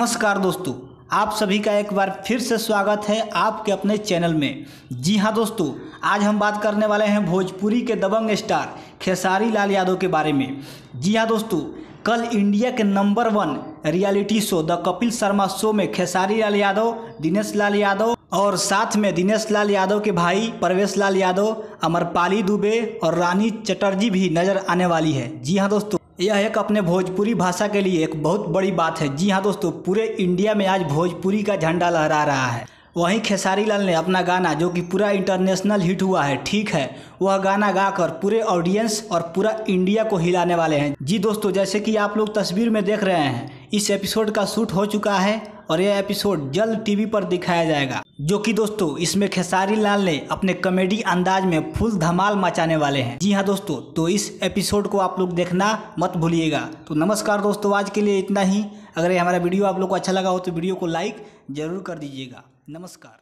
नमस्कार दोस्तों, आप सभी का एक बार फिर से स्वागत है आपके अपने चैनल में। जी हाँ दोस्तों, आज हम बात करने वाले हैं भोजपुरी के दबंग स्टार खेसारी लाल यादव के बारे में। जी हाँ दोस्तों, कल इंडिया के नंबर 1 रियलिटी शो द कपिल शर्मा शो में खेसारी लाल यादव, दिनेश लाल यादव और साथ में दिनेश लाल यादव के भाई प्रवेश लाल यादव, अमरपाली दुबे और रानी चटर्जी भी नजर आने वाली है। जी हाँ दोस्तों, यह एक अपने भोजपुरी भाषा के लिए एक बहुत बड़ी बात है। जी हाँ दोस्तों, पूरे इंडिया में आज भोजपुरी का झंडा लहरा रहा है। वहीं खेसारी लाल ने अपना गाना जो कि पूरा इंटरनेशनल हिट हुआ है, ठीक है, वह गाना गाकर पूरे ऑडियंस और पूरा इंडिया को हिलाने वाले हैं। जी दोस्तों, जैसे कि आप लोग तस्वीर में देख रहे हैं, इस एपिसोड का शूट हो चुका है और यह एपिसोड जल्द टीवी पर दिखाया जाएगा, जो कि दोस्तों इसमें खेसारी लाल ने अपने कॉमेडी अंदाज में फुल धमाल मचाने वाले हैं। जी हाँ दोस्तों, तो इस एपिसोड को आप लोग देखना मत भूलिएगा। तो नमस्कार दोस्तों, आज के लिए इतना ही। अगर ये हमारा वीडियो आप लोग को अच्छा लगा हो तो वीडियो को लाइक जरूर कर दीजिएगा। नमस्कार।